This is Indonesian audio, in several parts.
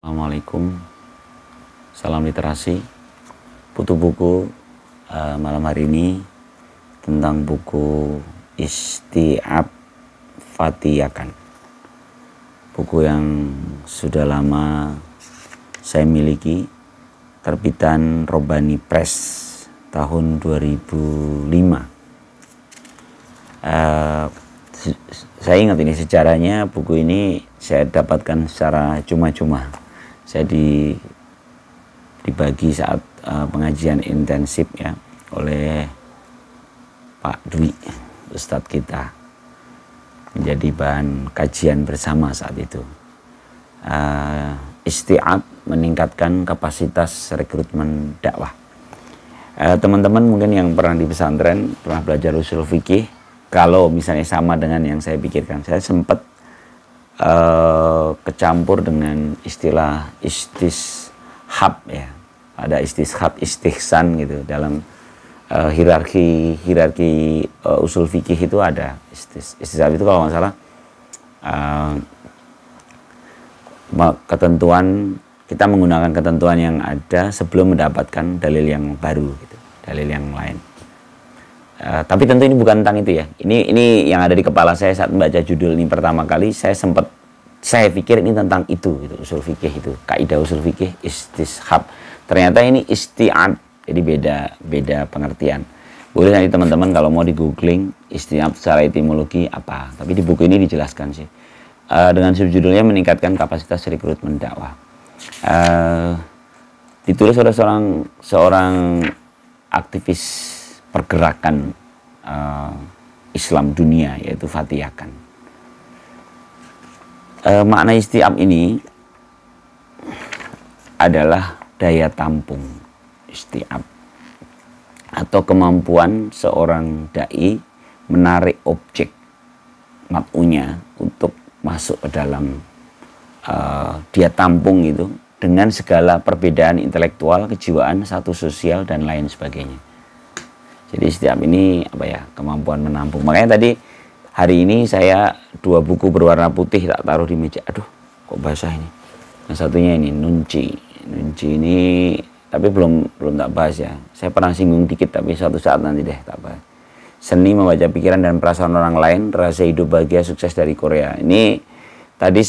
Assalamualaikum, salam literasi. Butuh buku malam hari ini tentang buku Isti'ab Fatiyakan. Buku yang sudah lama saya miliki, terbitan Robani Press tahun 2005. Saya ingat ini sejarahnya, buku ini saya dapatkan secara cuma-cuma. Saya dibagi saat pengajian intensif ya oleh Pak Dwi, Ustadz kita, menjadi bahan kajian bersama saat itu. Isti'ab, meningkatkan kapasitas rekrutmen dakwah. Teman-teman mungkin yang pernah di pesantren, pernah belajar usul fikih, kalau misalnya sama dengan yang saya pikirkan, saya sempat kecampur dengan istilah istishab ya. Ada istishab, istihsan gitu dalam hierarki usul fikih itu ada istishab itu kalau nggak salah ketentuan, kita menggunakan ketentuan yang ada sebelum mendapatkan dalil yang baru gitu, dalil yang lain. Tapi tentu ini bukan tentang itu ya. Ini yang ada di kepala saya saat membaca judul ini pertama kali. Saya pikir ini tentang itu gitu, usul fikih itu, kaidah usul fikih istishab. Ternyata ini isti'ab, jadi beda pengertian. Boleh nanti teman-teman kalau mau di googling isti'ab secara etimologi apa. Tapi di buku ini dijelaskan sih. Dengan subjudulnya meningkatkan kapasitas rekrutmen dakwah. Ditulis oleh seorang aktivis pergerakan Islam dunia, yaitu Fatiyakan. Makna isti'ab ini adalah daya tampung isti'ab, atau kemampuan seorang dai menarik objek mat'unya untuk masuk ke dalam dia tampung itu dengan segala perbedaan intelektual, kejiwaan, status sosial dan lain sebagainya. Jadi isti'ab ini apa ya, kemampuan menampung. Makanya tadi hari ini saya 2 buku berwarna putih tak taruh di meja. Aduh, kok basah ini. Yang satunya ini Nunci ini, tapi belum tak bahas ya. Saya pernah singgung dikit, tapi suatu saat nanti deh tak bahas. Seni membaca pikiran dan perasaan orang lain, rahasia hidup bahagia sukses dari Korea. Ini tadi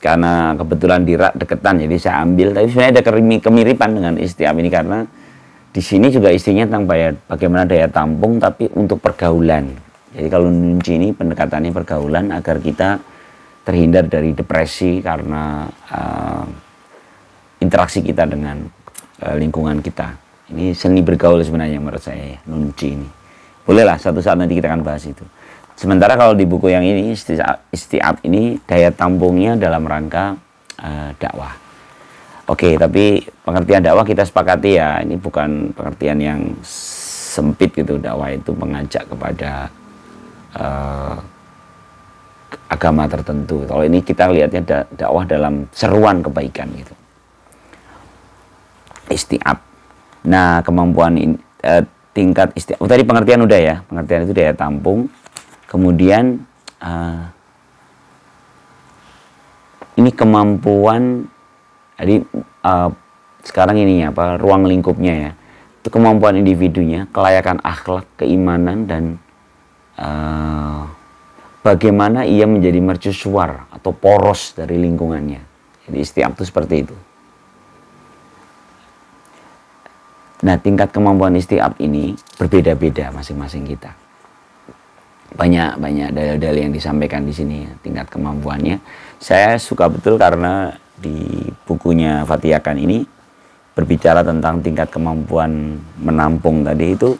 karena kebetulan di rak deketan, jadi saya ambil. Tapi sebenarnya ada kemiripan dengan isti'ab ini karena di sini juga istrinya tentang bagaimana daya tampung tapi untuk pergaulan. Jadi kalau Nunci ini pendekatannya pergaulan agar kita terhindar dari depresi karena interaksi kita dengan lingkungan kita. Ini seni bergaul sebenarnya menurut saya, Nunci ini. Bolehlah satu saat nanti kita akan bahas itu. Sementara kalau di buku yang ini, isti'ab ini daya tampungnya dalam rangka dakwah. Oke, tapi pengertian dakwah kita sepakati ya, ini bukan pengertian yang sempit gitu. Dakwah itu mengajak kepada agama tertentu. Kalau ini kita lihatnya dakwah dalam seruan kebaikan gitu. Isti'ab. Nah, kemampuan ini, tingkat isti'ab. Tadi pengertian udah ya, pengertian itu daya tampung. Kemudian ini kemampuan. Jadi sekarang ini apa, ruang lingkupnya ya, itu kemampuan individunya, kelayakan akhlak, keimanan, dan bagaimana ia menjadi mercusuar atau poros dari lingkungannya. Jadi isti'ab itu seperti itu. Nah, tingkat kemampuan isti'ab ini berbeda-beda masing-masing kita. Banyak dalil-dalil yang disampaikan di sini ya, tingkat kemampuannya. Saya suka betul karena di bukunya Fatiyakan ini berbicara tentang tingkat kemampuan menampung tadi itu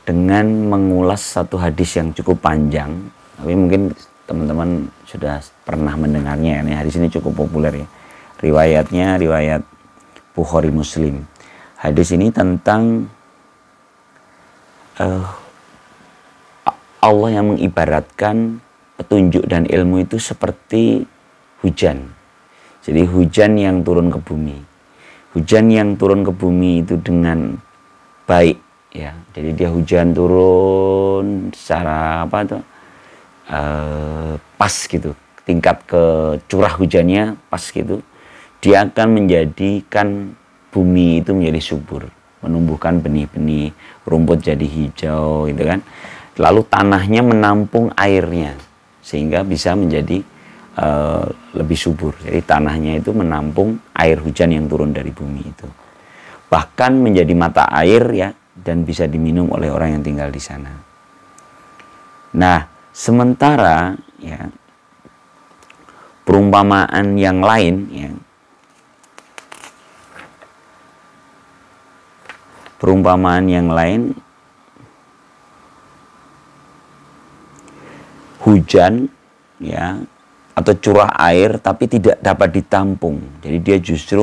dengan mengulas satu hadis yang cukup panjang, tapi mungkin teman-teman sudah pernah mendengarnya. Ini hadis ini cukup populer ya. Riwayatnya riwayat Bukhari Muslim. Hadis ini tentang Allah yang mengibaratkan petunjuk dan ilmu itu seperti hujan. Jadi hujan yang turun ke bumi. Hujan yang turun ke bumi itu dengan baik ya. Jadi dia hujan turun secara apa tuh? Pas gitu. Tingkat ke curah hujannya pas gitu. dia akan menjadikan bumi itu menjadi subur, menumbuhkan benih-benih, rumput jadi hijau gitu kan. Lalu tanahnya menampung airnya sehingga bisa menjadi lebih subur. Jadi tanahnya itu menampung air hujan yang turun dari bumi itu. Bahkan menjadi mata air ya, dan bisa diminum oleh orang yang tinggal di sana. Nah, sementara ya perumpamaan yang lain ya, perumpamaan yang lain, hujan ya atau curah air tapi tidak dapat ditampung. Jadi dia justru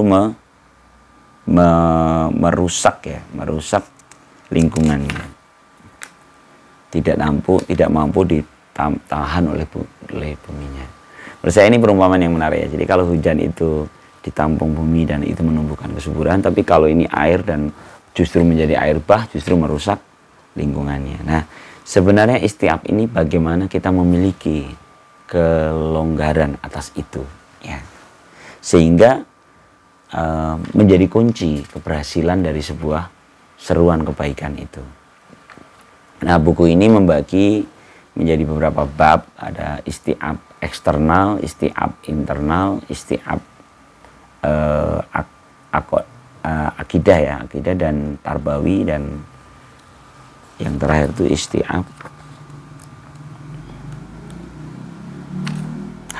merusak ya, merusak lingkungannya. Tidak mampu ditahan oleh buminya. Menurut saya ini perumpamaan yang menarik ya. Jadi kalau hujan itu ditampung bumi dan itu menumbuhkan kesuburan, tapi kalau ini air dan justru menjadi air bah, justru merusak lingkungannya. Nah, sebenarnya istiab ini bagaimana kita memiliki kelonggaran atas itu ya, sehingga menjadi kunci keberhasilan dari sebuah seruan kebaikan itu. Nah, buku ini membagi menjadi beberapa bab. Ada istiab eksternal, istiab internal, istiab akidah ya, akidah dan tarbawi, dan yang terakhir itu istiab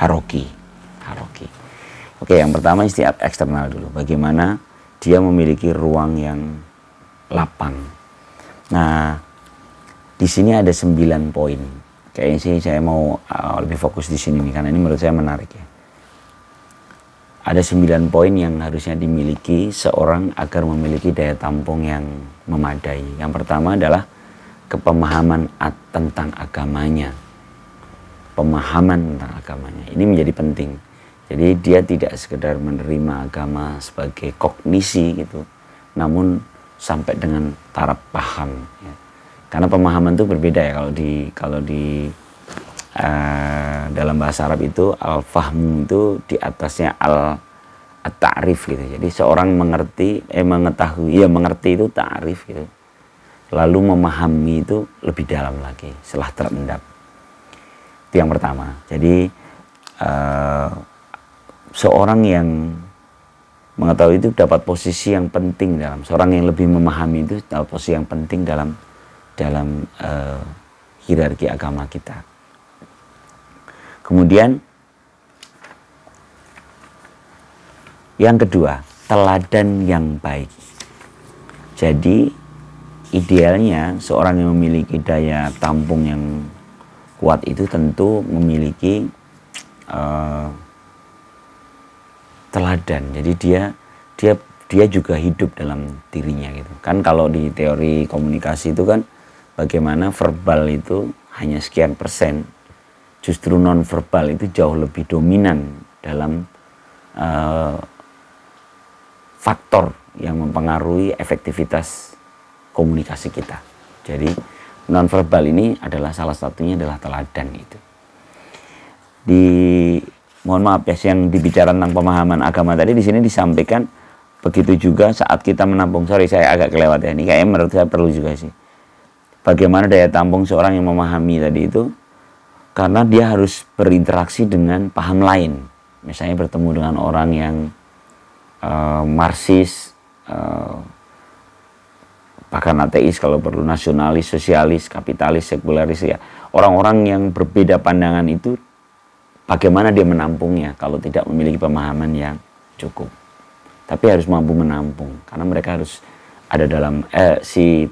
haroki. Oke, yang pertama istiab eksternal dulu. Bagaimana dia memiliki ruang yang lapang. Nah, di sini ada 9 poin. Kayaknya sih saya mau lebih fokus di sini nih, karena ini menurut saya menarik ya. Ada 9 poin yang harusnya dimiliki seorang agar memiliki daya tampung yang memadai. Yang pertama adalah kepemahaman tentang agamanya. Pemahaman tentang agamanya. Ini menjadi penting. Jadi dia tidak sekedar menerima agama sebagai kognisi gitu, namun sampai dengan taraf paham ya. Karena pemahaman itu berbeda ya, kalau di dalam bahasa Arab itu al-fahmu itu di atasnya al-ta'rif gitu. Jadi seorang mengetahui itu ta'rif gitu. Lalu memahami itu lebih dalam lagi setelah terendap. Itu yang pertama. Jadi seorang yang mengetahui itu dapat posisi yang penting seorang yang lebih memahami itu dapat posisi yang penting dalam hierarki agama kita. Kemudian yang kedua, teladan yang baik. Jadi idealnya seorang yang memiliki daya tampung yang kuat itu tentu memiliki teladan. Jadi dia juga hidup dalam dirinya gitu. Kan kalau di teori komunikasi itu kan bagaimana verbal itu hanya sekian persen, justru non verbal itu jauh lebih dominan dalam faktor yang mempengaruhi efektivitas komunikasi kita. Jadi non verbal ini adalah salah satunya adalah teladan itu. Mohon maaf ya, yang dibicara tentang pemahaman agama tadi di sini disampaikan begitu juga saat kita menampung. Sorry, saya agak kelewat ya. Ini kayaknya menurut saya perlu juga sih. Bagaimana daya tampung seorang yang memahami tadi itu, karena dia harus berinteraksi dengan paham lain. Misalnya bertemu dengan orang yang Marxis, bahkan ateis kalau perlu, nasionalis, sosialis, kapitalis, sekularis ya. Orang-orang yang berbeda pandangan itu, bagaimana dia menampungnya kalau tidak memiliki pemahaman yang cukup. Tapi harus mampu menampung, karena mereka harus ada dalam si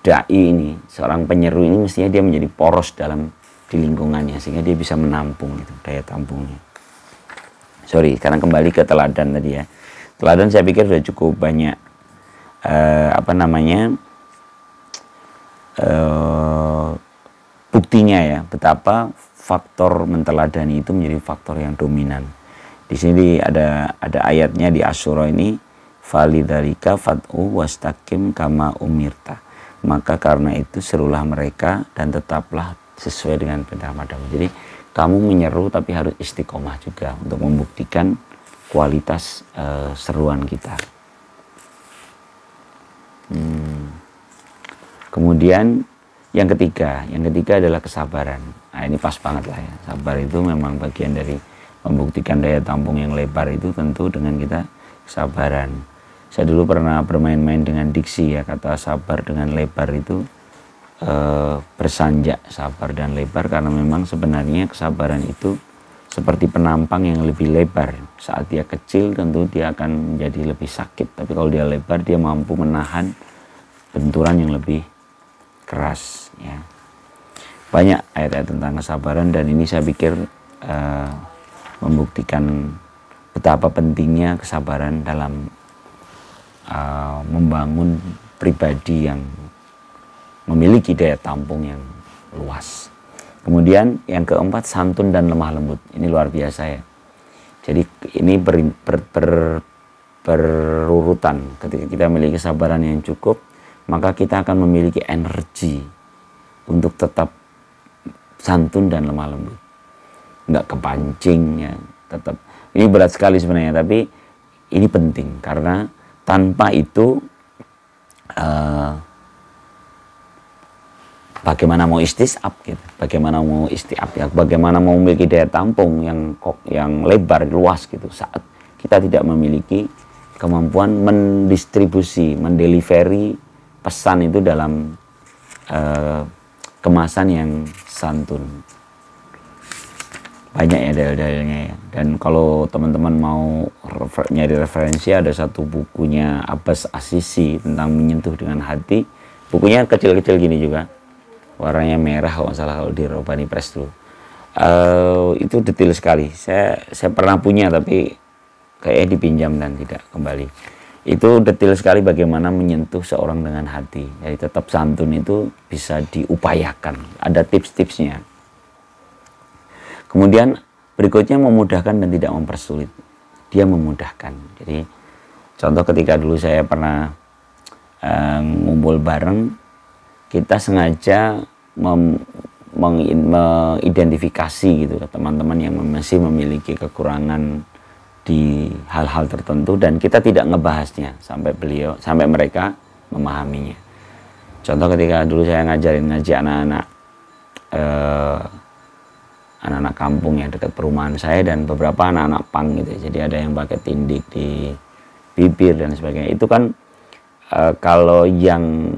dai ini, seorang penyeru ini mestinya dia menjadi poros di lingkungannya sehingga dia bisa menampung itu, daya tampungnya. Sorry, karena kembali ke teladan tadi ya. Teladan saya pikir sudah cukup banyak buktinya ya, betapa faktor menteladani itu menjadi faktor yang dominan. Di sini ada ayatnya di Asyura ini, falidzalika fad'u wastaqim kama umirta. Maka karena itu serulah mereka dan tetaplah sesuai dengan perintah padamu. Jadi kamu menyeru tapi harus istiqomah juga untuk membuktikan kualitas seruan kita. Kemudian yang ketiga adalah kesabaran. Nah, ini pas banget lah ya. Sabar itu memang bagian dari membuktikan daya tampung yang lebar itu tentu dengan kita kesabaran. Saya dulu pernah bermain-main dengan diksi ya, kata sabar dengan lebar itu bersanjak sabar dan lebar, karena memang sebenarnya kesabaran itu seperti penampang yang lebih lebar. Saat dia kecil tentu dia akan menjadi lebih sakit, tapi kalau dia lebar dia mampu menahan benturan yang lebih keras ya. Banyak ayat-ayat tentang kesabaran, dan ini saya pikir membuktikan betapa pentingnya kesabaran dalam membangun pribadi yang memiliki daya tampung yang luas. Kemudian yang keempat, santun dan lemah lembut. Ini luar biasa ya. Jadi ini berurutan. Ketika kita memiliki kesabaran yang cukup, maka kita akan memiliki energi untuk tetap santun dan lemah lembut. Nggak kepancing ya, tetap. Ini berat sekali sebenarnya, tapi ini penting karena tanpa itu bagaimana mau istisab gitu, bagaimana mau istiab ya, bagaimana mau memiliki daya tampung yang lebar luas gitu saat kita tidak memiliki kemampuan mendistribusi, mendelivery pesan itu dalam kemasan yang santun. Banyak ya dalil-dalilnya ya. Dan kalau teman-teman mau nyari referensi, ada satu bukunya Abbas As-Sisi tentang menyentuh dengan hati. Bukunya kecil-kecil gini juga, warnanya merah kalau nggak salah, kalau di Robani Press dulu. Itu detail sekali. Saya pernah punya tapi kayaknya dipinjam dan tidak kembali. Itu detail sekali bagaimana menyentuh seorang dengan hati. Jadi tetap santun itu bisa diupayakan. Ada tips-tipsnya. Kemudian berikutnya memudahkan dan tidak mempersulit. Dia memudahkan. Jadi contoh ketika dulu saya pernah ngumpul bareng, kita sengaja mengidentifikasi gitu teman-teman yang masih memiliki kekurangan di hal-hal tertentu, dan kita tidak ngebahasnya sampai mereka memahaminya. Contoh ketika dulu saya ngaji anak-anak kampung yang dekat perumahan saya, dan beberapa anak-anak pang gitu. Jadi ada yang pakai tindik di bibir dan sebagainya. Itu kan kalau yang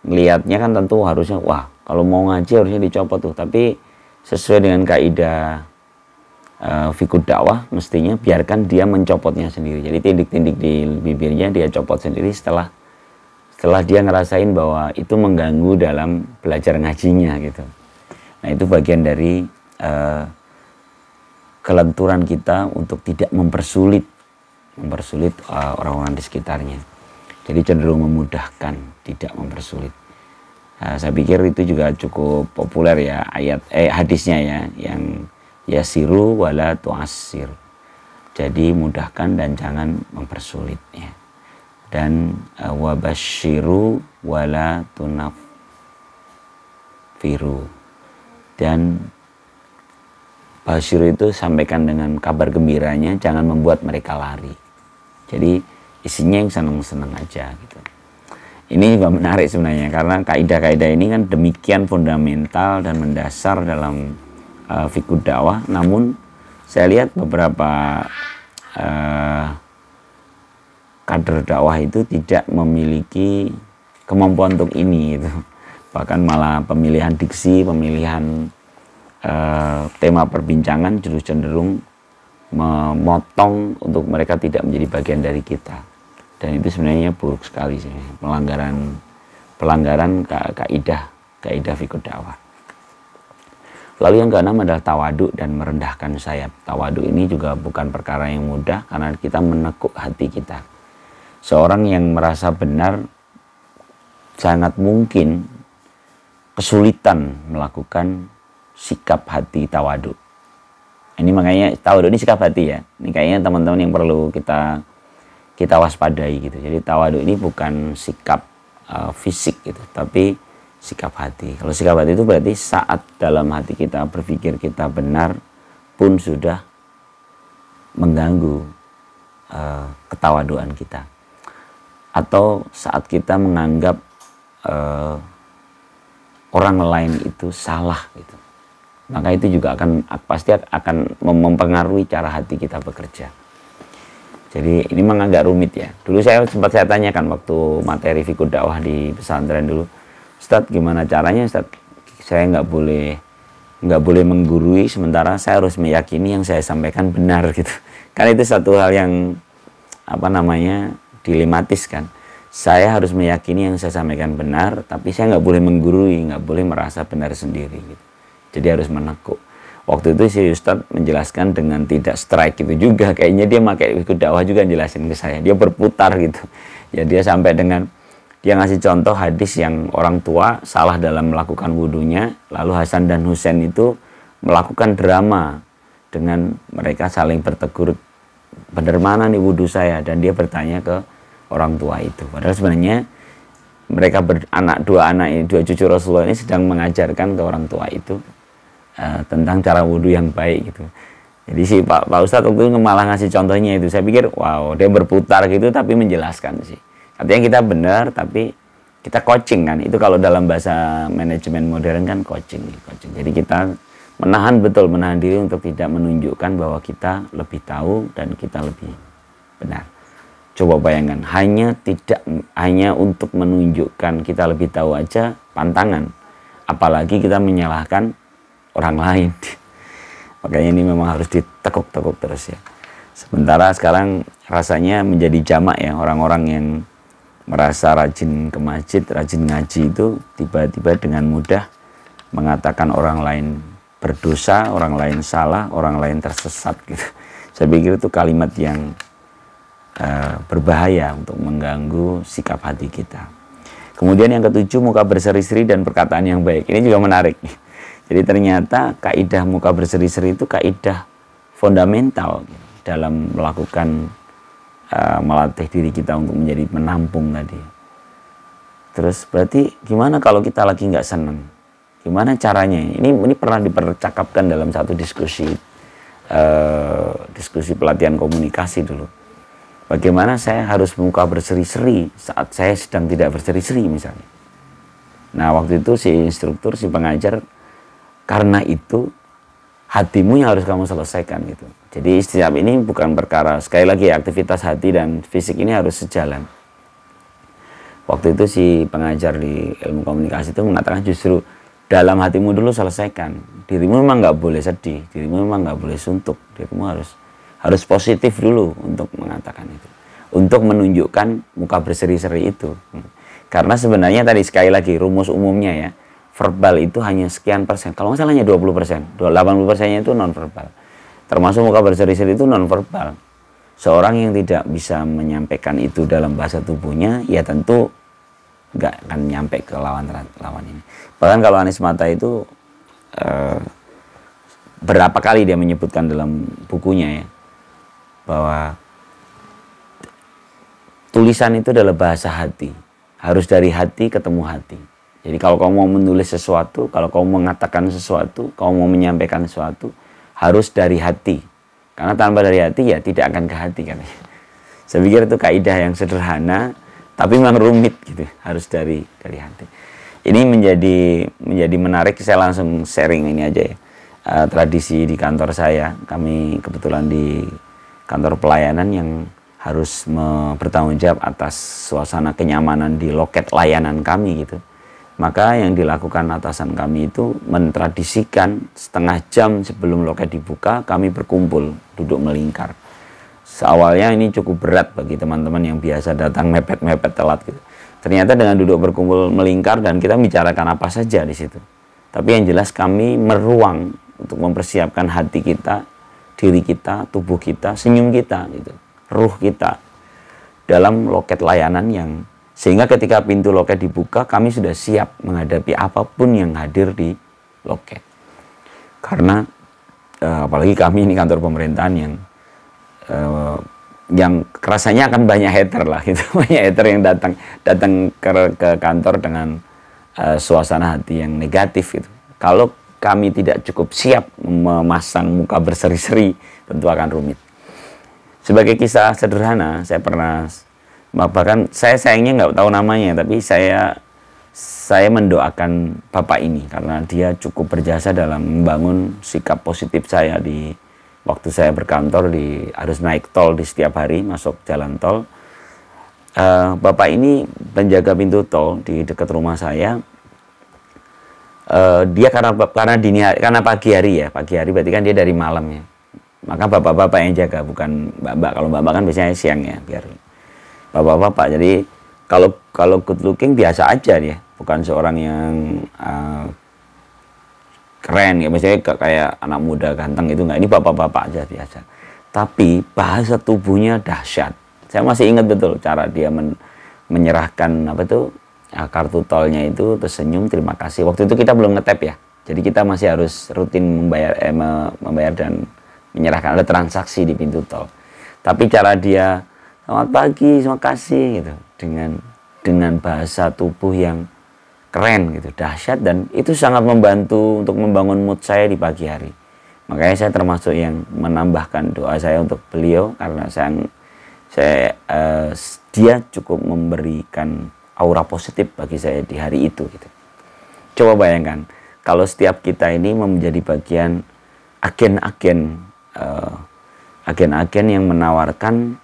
lihatnya kan tentu harusnya wah, kalau mau ngaji harusnya dicopot tuh. Tapi sesuai dengan kaidah fiqh dakwah, mestinya biarkan dia mencopotnya sendiri. Jadi tindik-tindik di bibirnya dia copot sendiri setelah dia ngerasain bahwa itu mengganggu dalam belajar ngajinya gitu. Nah, itu bagian dari kelenturan kita untuk tidak mempersulit orang-orang di sekitarnya. Jadi cenderung memudahkan, tidak mempersulit. Saya pikir itu juga cukup populer ya hadisnya ya, yang yasiru wala tu'assir. Jadi mudahkan dan jangan mempersulit ya. Dan wabashiru wala tunaffiru. Dan basyir itu sampaikan dengan kabar gembiranya, jangan membuat mereka lari. Jadi isinya yang senang-senang aja gitu. Ini juga menarik sebenarnya, karena kaidah-kaidah ini kan demikian fundamental dan mendasar dalam fiqh dakwah. Namun saya lihat beberapa kader dakwah itu tidak memiliki kemampuan untuk ini gitu. Bahkan malah pemilihan diksi, pemilihan tema perbincangan justru cenderung memotong untuk mereka tidak menjadi bagian dari kita, dan itu sebenarnya buruk sekali sih, pelanggaran kaidah fiqh dakwah. Lalu yang keenam adalah tawaduk dan merendahkan sayap. Tawaduk ini juga bukan perkara yang mudah, karena kita menekuk hati kita. Seorang yang merasa benar sangat mungkin kesulitan melakukan sikap hati tawaduk. Ini makanya tawaduk ini sikap hati ya. Ini kayaknya teman-teman yang perlu kita waspadai gitu. Jadi tawaduk ini bukan sikap fisik gitu, tapi sikap hati. Kalau sikap hati itu berarti saat dalam hati kita berpikir kita benar pun sudah mengganggu ketawaduan kita, atau saat kita menganggap orang lain itu salah gitu, maka itu juga pasti akan mempengaruhi cara hati kita bekerja. Jadi ini memang agak rumit ya. Dulu saya tanyakan waktu materi fikih dakwah di pesantren dulu, Ustadz gimana caranya Ustadz? Saya nggak boleh menggurui, sementara saya harus meyakini yang saya sampaikan benar gitu. Karena itu satu hal yang dilematis kan. Saya harus meyakini yang saya sampaikan benar, tapi saya nggak boleh menggurui, nggak boleh merasa benar sendiri gitu. Jadi harus menekuk. Waktu itu si Ustadz menjelaskan dengan tidak strike gitu juga. Kayaknya dia pakai ikut dakwah juga jelasin ke saya. Dia berputar gitu. Ya dia sampai dengan dia ngasih contoh hadis yang orang tua salah dalam melakukan wudhunya, lalu Hasan dan Husain itu melakukan drama dengan mereka saling bertegur, benar mana nih wudhu saya, dan dia bertanya ke orang tua itu. Padahal sebenarnya mereka dua cucu Rasulullah ini sedang mengajarkan ke orang tua itu tentang cara wudhu yang baik gitu. Jadi si Pak Ustadz waktu itu malah ngasih contohnya itu. Saya pikir wow, dia berputar gitu tapi menjelaskan sih. Artinya kita benar tapi kita coaching kan. Itu kalau dalam bahasa manajemen modern kan coaching. Jadi kita menahan diri untuk tidak menunjukkan bahwa kita lebih tahu dan kita lebih benar. Coba bayangkan, hanya untuk menunjukkan kita lebih tahu aja pantangan. Apalagi kita menyalahkan orang lain. Makanya ini memang harus ditekuk-tekuk terus ya. Sementara sekarang rasanya menjadi jamak ya, orang-orang yang merasa rajin ke masjid, rajin ngaji itu tiba-tiba dengan mudah mengatakan orang lain berdosa, orang lain salah, orang lain tersesat gitu. Saya pikir itu kalimat yang berbahaya untuk mengganggu sikap hati kita. Kemudian yang ketujuh, muka berseri-seri dan perkataan yang baik. Ini juga menarik. Jadi ternyata kaidah muka berseri-seri itu kaidah fundamental dalam melakukan melatih diri kita untuk menjadi menampung tadi. Terus berarti gimana kalau kita lagi nggak senang? Gimana caranya? Ini pernah dipercakapkan dalam satu diskusi pelatihan komunikasi dulu. Bagaimana saya harus muka berseri-seri saat saya sedang tidak berseri-seri misalnya. Nah waktu itu si instruktur, si pengajar, karena itu hatimu yang harus kamu selesaikan gitu. Jadi setiap ini bukan perkara, sekali lagi aktivitas hati dan fisik ini harus sejalan. Waktu itu si pengajar di ilmu komunikasi itu mengatakan justru dalam hatimu dulu selesaikan. Dirimu memang nggak boleh sedih, dirimu memang nggak boleh suntuk, dirimu harus positif dulu untuk mengatakan itu, untuk menunjukkan muka berseri-seri itu. Karena sebenarnya tadi sekali lagi rumus umumnya ya, verbal itu hanya sekian persen, kalau nggak salah hanya 20%, 80%-nya itu non verbal. Termasuk muka berseri-seri itu non verbal. Seorang yang tidak bisa menyampaikan itu dalam bahasa tubuhnya, ya tentu nggak akan nyampe ke lawan ini. Bahkan kalau Anies Mata itu berapa kali dia menyebutkan dalam bukunya ya, bahwa tulisan itu adalah bahasa hati, harus dari hati ketemu hati. Jadi kalau kamu mau menulis sesuatu, kalau kamu mengatakan sesuatu, kamu mau menyampaikan sesuatu, harus dari hati. Karena tanpa dari hati ya tidak akan ke hati katanya. Saya pikir itu kaidah yang sederhana, tapi memang rumit gitu. Harus dari hati. Ini menjadi menarik. Saya langsung sharing ini aja ya. Tradisi di kantor saya, kami kebetulan di kantor pelayanan yang harus bertanggung jawab atas suasana kenyamanan di loket layanan kami gitu. Maka yang dilakukan atasan kami itu mentradisikan setengah jam sebelum loket dibuka kami berkumpul, duduk melingkar. Seawalnya ini cukup berat bagi teman-teman yang biasa datang mepet-mepet telat gitu. Ternyata dengan duduk berkumpul melingkar dan kita bicarakan apa saja di situ. Tapi yang jelas kami meruang untuk mempersiapkan hati kita, diri kita, tubuh kita, senyum kita gitu, ruh kita dalam loket layanan yang sehingga ketika pintu loket dibuka, kami sudah siap menghadapi apapun yang hadir di loket. Karena apalagi kami ini kantor pemerintahan yang rasanya akan banyak hater lah gitu, banyak hater yang datang ke kantor dengan suasana hati yang negatif gitu. Kalau kami tidak cukup siap memasang muka berseri-seri, tentu akan rumit. Sebagai kisah sederhana, saya pernah, bahkan saya sayangnya nggak tahu namanya, tapi saya mendoakan bapak ini karena dia cukup berjasa dalam membangun sikap positif saya di waktu saya berkantor di harus naik tol di setiap hari masuk jalan tol. Bapak ini penjaga pintu tol di dekat rumah saya. Dia karena pagi hari berarti kan dia dari malam ya. Maka bapak-bapak yang jaga, bukan mbak-mbak. Kalau mbak-mbak kan biasanya siang ya, biar bapak-bapak. Jadi kalau good looking biasa aja dia, bukan seorang yang keren ya, misalnya kayak anak muda ganteng itu enggak. Ini bapak-bapak aja biasa. Tapi bahasa tubuhnya dahsyat. Saya masih ingat betul cara dia menyerahkan kartu tolnya itu, tersenyum, terima kasih. Waktu itu kita belum ngetap ya, jadi kita masih harus rutin membayar dan menyerahkan, ada transaksi di pintu tol. Tapi cara dia, selamat pagi, terima kasih gitu, dengan bahasa tubuh yang keren gitu, dahsyat, dan itu sangat membantu untuk membangun mood saya di pagi hari. Makanya saya termasuk yang menambahkan doa saya untuk beliau, karena dia cukup memberikan aura positif bagi saya di hari itu gitu. Coba bayangkan kalau setiap kita ini menjadi bagian agen-agen yang menawarkan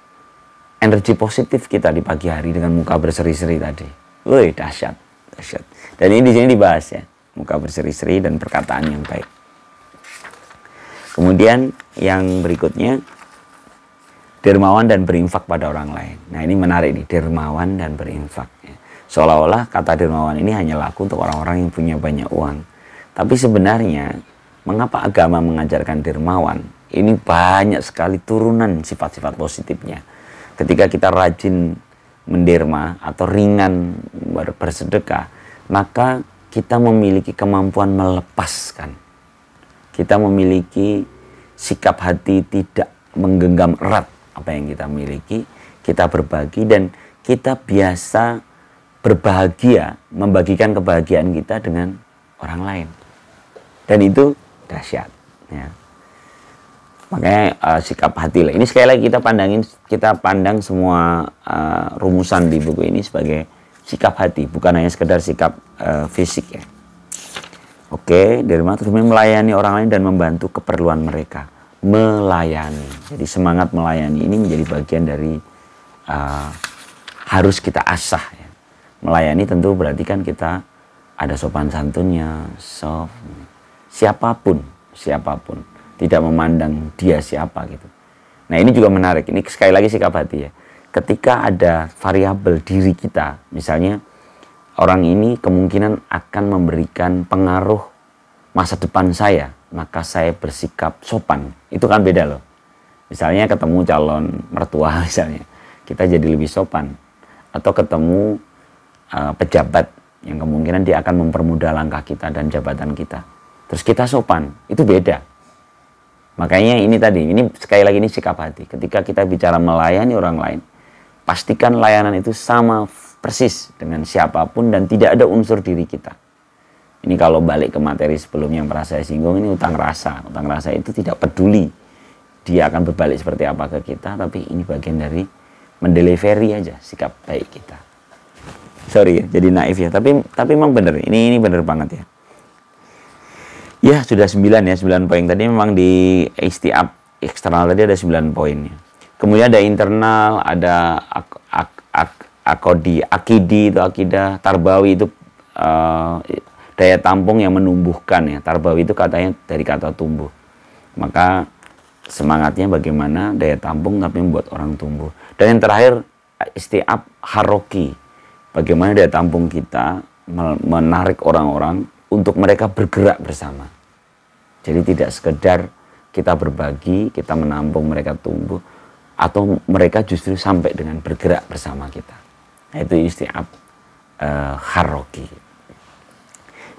energi positif kita di pagi hari dengan muka berseri-seri tadi. Wih, dahsyat. Dan ini di sini dibahas ya, muka berseri-seri dan perkataan yang baik. Kemudian yang berikutnya, dermawan dan berinfak pada orang lain. Nah, ini menarik nih, dermawan dan berinfak ya. Seolah-olah kata dermawan ini hanya laku untuk orang-orang yang punya banyak uang. Tapi sebenarnya, mengapa agama mengajarkan dermawan? Ini banyak sekali turunan sifat-sifat positifnya. Ketika kita rajin menderma atau ringan bersedekah, maka kita memiliki kemampuan melepaskan. Kita memiliki sikap hati tidak menggenggam erat apa yang kita miliki, kita berbagi, dan kita biasa berbahagia, membagikan kebahagiaan kita dengan orang lain. Dan itu dahsyat ya. Makanya sikap hati lah. Ini sekali lagi kita pandang semua rumusan di buku ini sebagai sikap hati, bukan hanya sekedar sikap fisik ya. Oke, derma terus melayani orang lain dan membantu keperluan mereka. Melayani. Jadi semangat melayani ini menjadi bagian dari harus kita asah ya. Melayani tentu berarti kan kita ada sopan santunnya, siapapun, tidak memandang dia siapa gitu. Nah, ini juga menarik. Ini sekali lagi sikap hati ya. Ketika ada variabel diri kita, misalnya orang ini kemungkinan akan memberikan pengaruh masa depan saya, maka saya bersikap sopan. Itu kan beda loh. Misalnya ketemu calon mertua misalnya, kita jadi lebih sopan. Atau ketemu pejabat yang kemungkinan dia akan mempermudah langkah kita dan jabatan kita. Terus kita sopan, itu beda. Makanya ini sekali lagi ini sikap hati. Ketika kita bicara melayani orang lain, pastikan layanan itu sama persis dengan siapapun dan tidak ada unsur diri kita. Ini kalau balik ke materi sebelumnya yang pernah saya singgung, ini utang rasa. Utang rasa itu tidak peduli dia akan berbalik seperti apa ke kita, tapi ini bagian dari mendelivery aja sikap baik kita. Sorry ya, jadi naif ya, tapi memang benar. Ini benar banget ya. Ya, sudah 9 poin. Tadi memang di istiab eksternal tadi ada 9 poin ya. Kemudian ada internal, ada akidi itu akidah, tarbawi itu daya tampung yang menumbuhkan ya. Tarbawi itu katanya dari kata tumbuh. Maka semangatnya bagaimana daya tampung tapi membuat orang tumbuh. Dan yang terakhir istiab haroki. Bagaimana daya tampung kita menarik orang-orang untuk mereka bergerak bersama. Jadi tidak sekedar kita berbagi, kita menampung mereka tumbuh, atau mereka justru sampai dengan bergerak bersama kita. Nah, itu istiab haroki.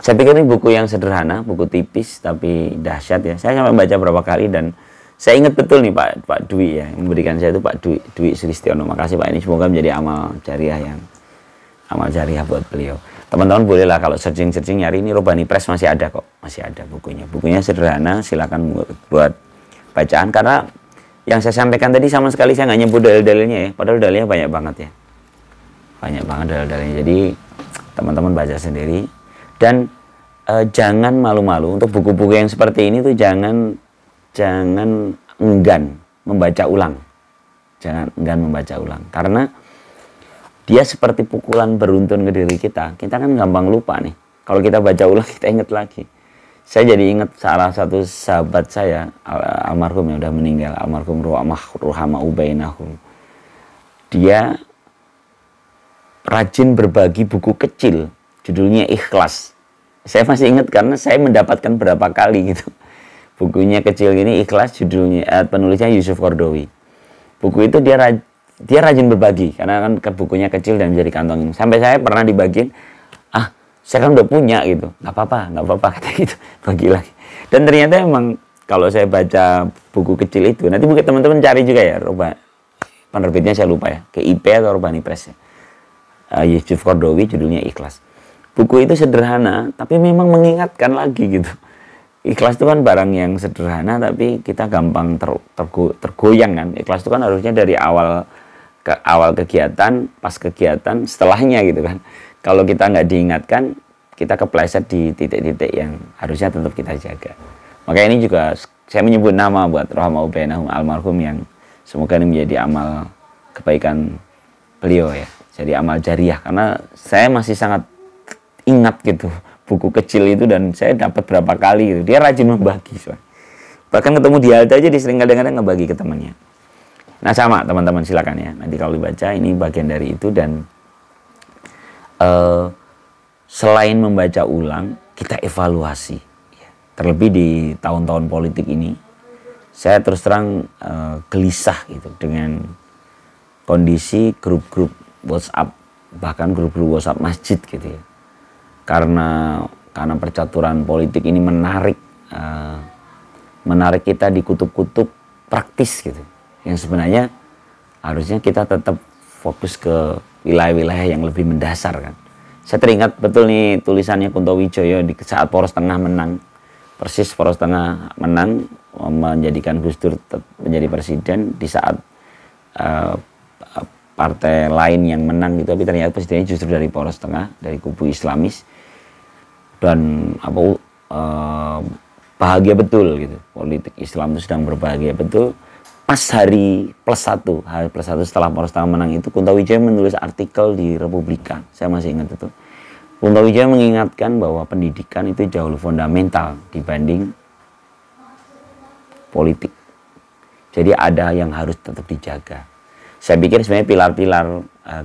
Saya pikir ini buku yang sederhana, buku tipis tapi dahsyat ya. Saya sampai baca berapa kali dan saya ingat betul nih Pak Dwi ya, yang memberikan saya itu Pak Dwi Sulistiono. Makasih Pak, ini semoga menjadi amal jariah buat beliau. Teman-teman bolehlah kalau searching nyari, ini Robani Press masih ada kok, masih ada bukunya. Bukunya sederhana, silakan buat bacaan karena Yang saya sampaikan tadi sama sekali saya nggak nyebut dalil-dalilnya ya, padahal dalilnya banyak banget ya. Banyak banget dalil-dalilnya. Jadi teman-teman baca sendiri. Dan jangan malu-malu untuk buku-buku yang seperti ini tuh jangan enggan membaca ulang. Jangan enggan membaca ulang. Karena dia seperti pukulan beruntun ke diri kita. Kita kan gampang lupa nih. Kalau kita baca ulang kita ingat lagi. Saya jadi ingat salah satu sahabat saya, almarhum yang udah meninggal, almarhum Ruhama Ubainahum. Dia rajin berbagi buku kecil, judulnya Ikhlas. Saya masih ingat karena saya mendapatkan berapa kali gitu. Bukunya kecil ini Ikhlas, judulnya penulisnya Yusuf Qaradawi. Buku itu dia rajin berbagi karena kan bukunya kecil dan menjadi kantong. Sampai saya pernah dibagiin, saya kan udah punya gitu, nggak apa-apa kata gitu, bagi lagi. Dan ternyata emang kalau saya baca buku kecil itu, nanti mungkin teman-teman cari juga ya, penerbitnya saya lupa ya, ke IP atau Urbani Press ya. Yusuf Qaradawi judulnya Ikhlas. Buku itu sederhana, tapi memang mengingatkan lagi gitu. Ikhlas itu kan barang yang sederhana, tapi kita gampang tergoyang kan. Ikhlas itu kan harusnya dari awal kegiatan, pas kegiatan, setelahnya gitu kan. Kalau kita nggak diingatkan, kita kepleset di titik-titik yang harusnya tetap kita jaga. Maka ini juga saya menyebut nama buat Ruhama Ubainahum almarhum yang semoga ini menjadi amal kebaikan beliau ya. Jadi amal jariah, karena saya masih sangat ingat gitu buku kecil itu dan saya dapat berapa kali gitu. Dia rajin membagi. Bahkan ketemu di halte aja dia sering kadang-kadang ngebagi ke temannya. Nah sama teman-teman silakan ya. Nanti kalau dibaca ini bagian dari itu dan selain membaca ulang, kita evaluasi. Terlebih di tahun-tahun politik ini, saya terus terang gelisah gitu dengan kondisi grup-grup WhatsApp, bahkan grup-grup WhatsApp masjid gitu ya. Karena percaturan politik ini menarik kita di kutub-kutub praktis gitu. Yang sebenarnya harusnya kita tetap fokus ke wilayah-wilayah yang lebih mendasar kan. Saya teringat betul nih tulisannya Kunto Wijoyo di saat Poros Tengah menang. Persis Poros Tengah menang menjadikan Gus Dur menjadi presiden di saat partai lain yang menang gitu, tapi ternyata presidennya justru dari Poros Tengah, dari kubu Islamis. Dan bahagia betul gitu. Politik Islam itu sedang berbahagia betul. Pas hari plus satu setelah Poros Tengah menang itu, Kunto Wijoyo menulis artikel di Republika. Saya masih ingat itu. Kunto Wijoyo mengingatkan bahwa pendidikan itu jauh lebih fundamental dibanding politik. Jadi ada yang harus tetap dijaga. Saya pikir sebenarnya pilar-pilar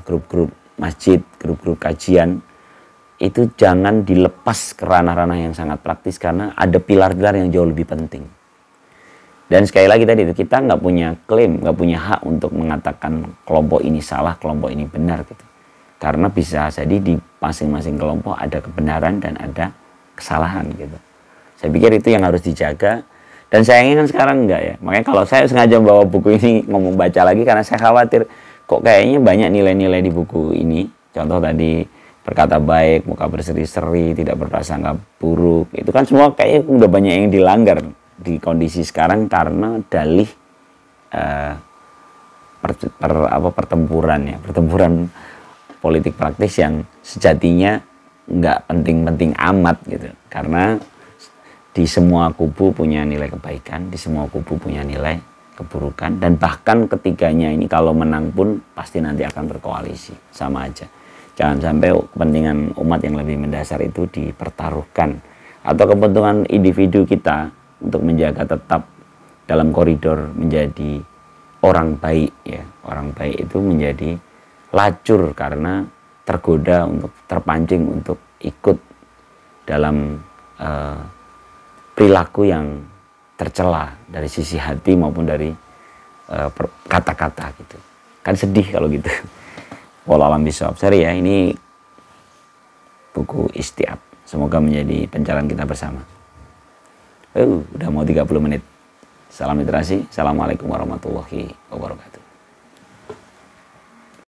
grup-grup masjid, grup-grup kajian itu jangan dilepas ke ranah-ranah yang sangat praktis karena ada pilar-pilar yang jauh lebih penting. Dan sekali lagi tadi itu kita nggak punya klaim, nggak punya hak untuk mengatakan kelompok ini salah, kelompok ini benar gitu. Karena bisa jadi di masing-masing kelompok ada kebenaran dan ada kesalahan gitu. Saya pikir itu yang harus dijaga. Dan sayangnya kan sekarang enggak ya. Makanya kalau saya sengaja bawa buku ini ngomong baca lagi karena saya khawatir kok kayaknya banyak nilai-nilai di buku ini. Contoh tadi berkata baik, muka berseri-seri, tidak berprasangka buruk. Itu kan semua kayaknya udah banyak yang dilanggar di kondisi sekarang karena dalih pertempuran politik praktis yang sejatinya nggak penting-penting amat gitu. Karena di semua kubu punya nilai kebaikan, di semua kubu punya nilai keburukan, dan bahkan ketiganya ini kalau menang pun pasti nanti akan berkoalisi, sama aja. Jangan sampai kepentingan umat yang lebih mendasar itu dipertaruhkan, atau kepentingan individu kita untuk menjaga tetap dalam koridor menjadi orang baik ya. Orang baik itu menjadi lacur karena tergoda untuk terpancing untuk ikut dalam perilaku yang tercela dari sisi hati maupun dari kata-kata gitu. Kan sedih kalau gitu. Wallahu a'lam bishawab. Sorry ya, ini buku Istiab. Semoga menjadi pencerahan kita bersama. Udah mau 30 menit. Salam literasi. Assalamualaikum warahmatullahi wabarakatuh.